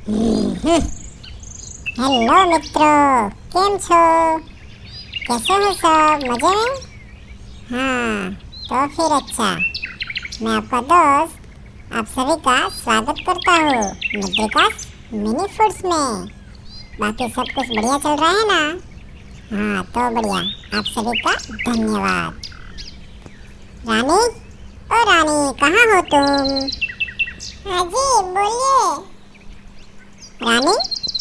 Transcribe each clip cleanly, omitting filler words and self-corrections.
Hello मित्रों, केम छो? कैसे हो सब? मजे में? हाँ, तो फिर अच्छा। मैं आपका दोस्त आप सभी का स्वागत करता हूँ मुद्रिकास मिनी फूड्स में। बाकी सब कुछ बढ़िया चल रहा है ना? हाँ, तो बढ़िया। आप सभी का धन्यवाद। रानी, ओ रानी, कहाँ हो तुम? हाँ जी, बोलिए। रानी,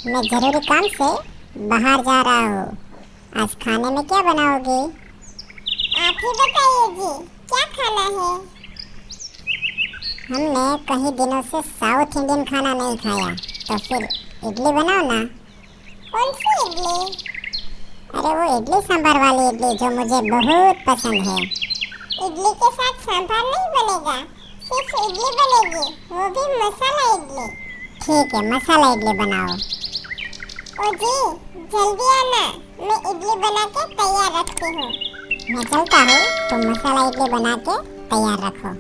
मैं जरूरी काम से बाहर जा रहा हूँ। आज खाने में क्या बनाओगी? आप ही बताइए जी, क्या खाना है? हमने कई दिनों से साउथ इंडियन खाना नहीं खाया, तो फिर इडली बनाओ ना। कौन सी इडली? अरे वो इडली सांभर वाली इडली जो मुझे बहुत पसंद है। इडली के साथ सांभर नहीं बनेगा, सिर्फ इडली बनेगी, वो भी मसाला इडली। ठीक है, मसाला इडली बनाओ। ओ जी, जल्दी आना, मैं इडली बना के तैयार रखती हूँ। मैं चलता हूँ, तुम मसाला इडली बना के तैयार रखो।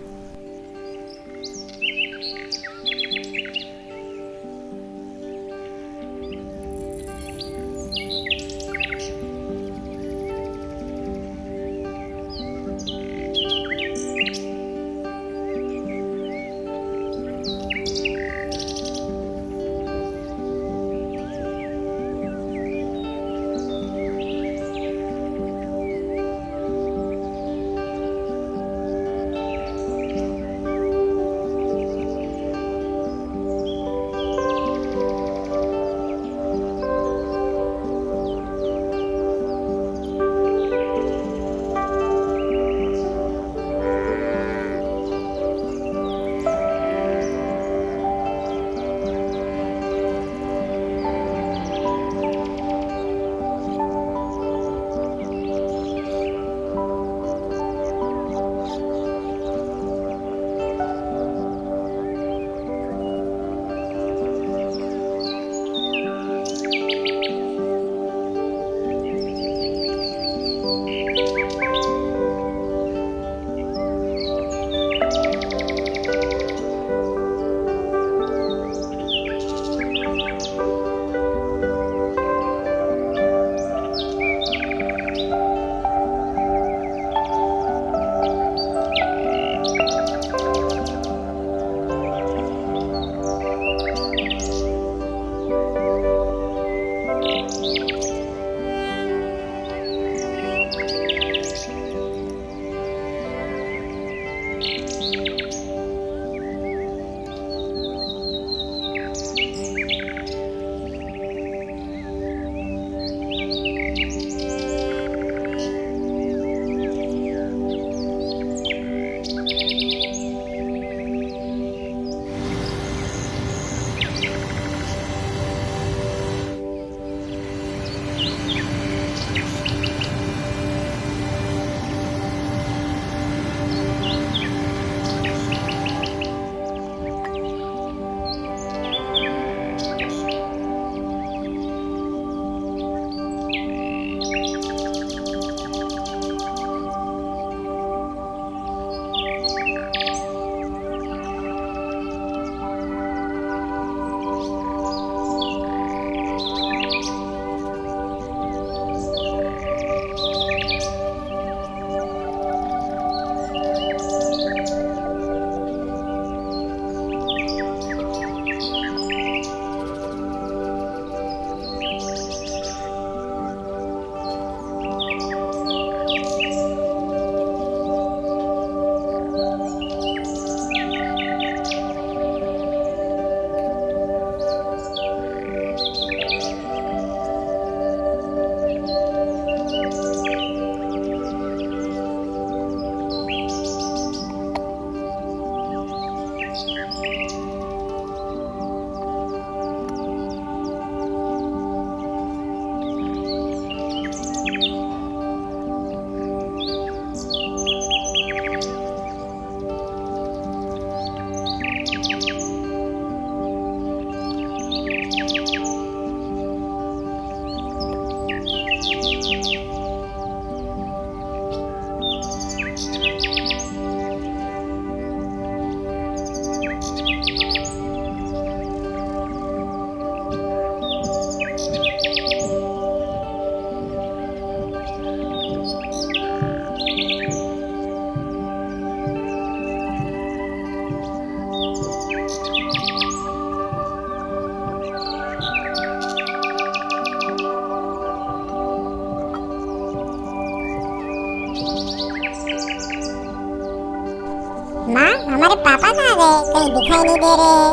पापा कहाँ गए? कहीं दिखाई नहीं दे रहे।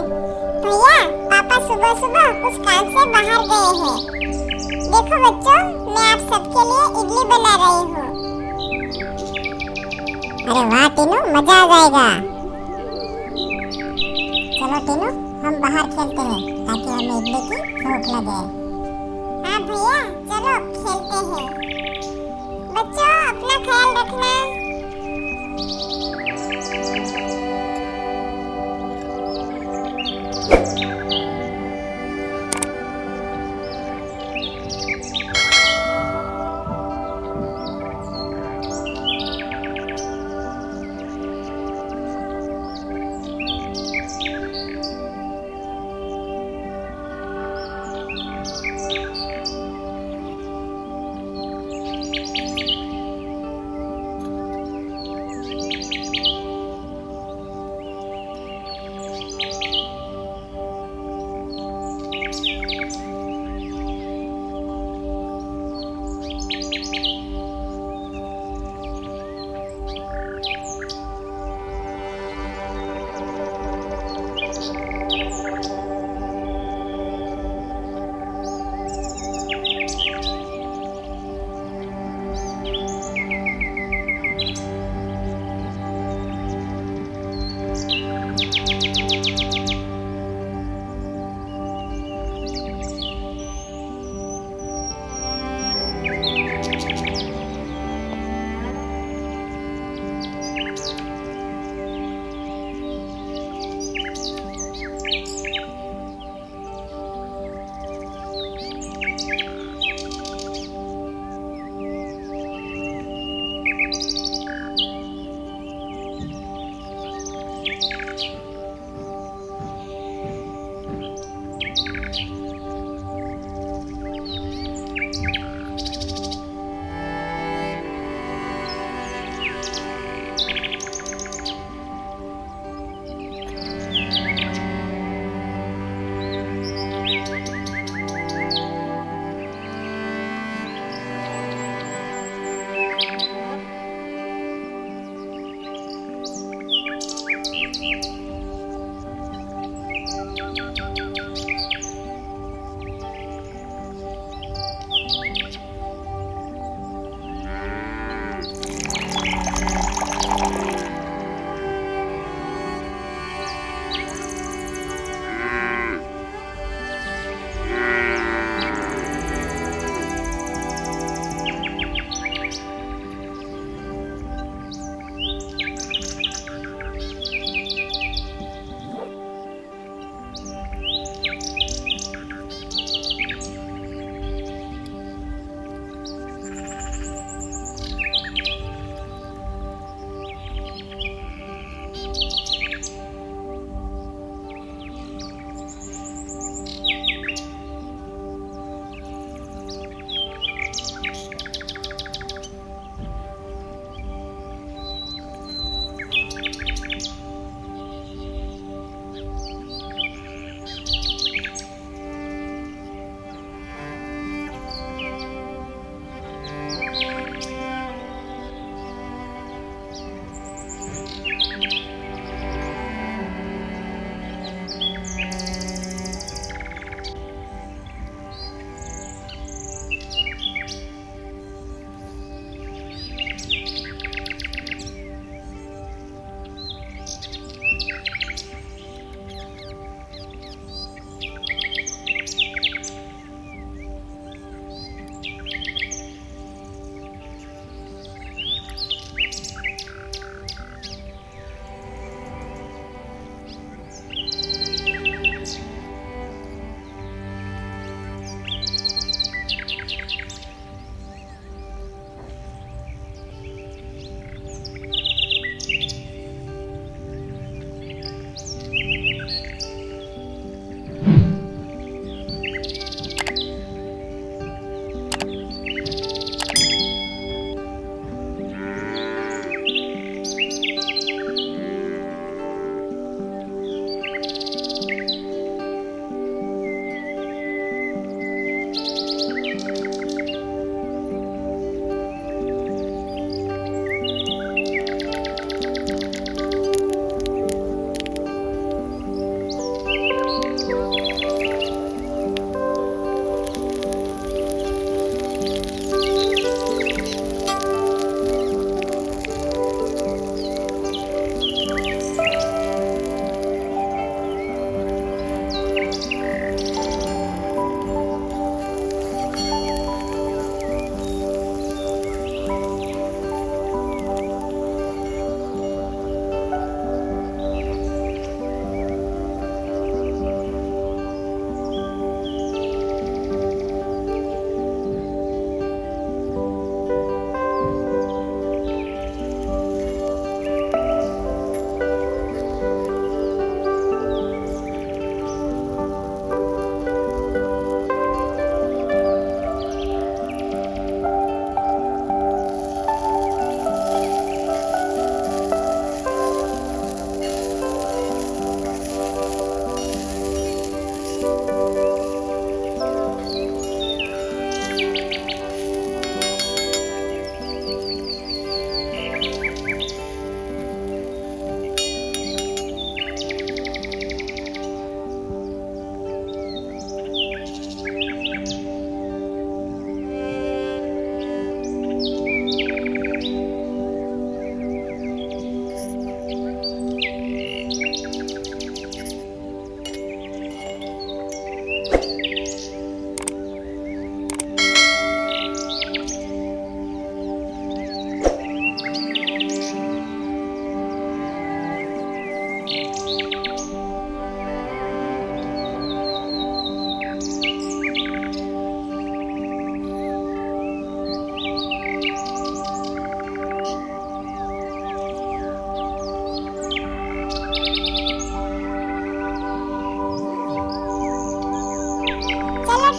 भैया, पापा सुबह सुबह कुछ काम से बाहर गए हैं। देखो बच्चों, मैं आप सबके लिए इडली बना रही हूँ। अरे वाह टीनू, मजा आ जाएगा। चलो टीनू, हम बाहर खेलते हैं ताकि हमें इडली की भूख लगे। हाँ भैया, चलो खेलते हैं। बच्चों, अपना ख्याल रखना।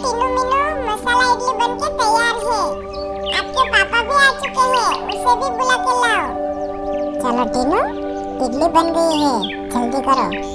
टीनू मीनू, मसाला इडली बनके तैयार है। आपके पापा भी आ चुके हैं, उसे भी बुला के लाओ। चलो टीनू, इडली बन गई है, जल्दी करो।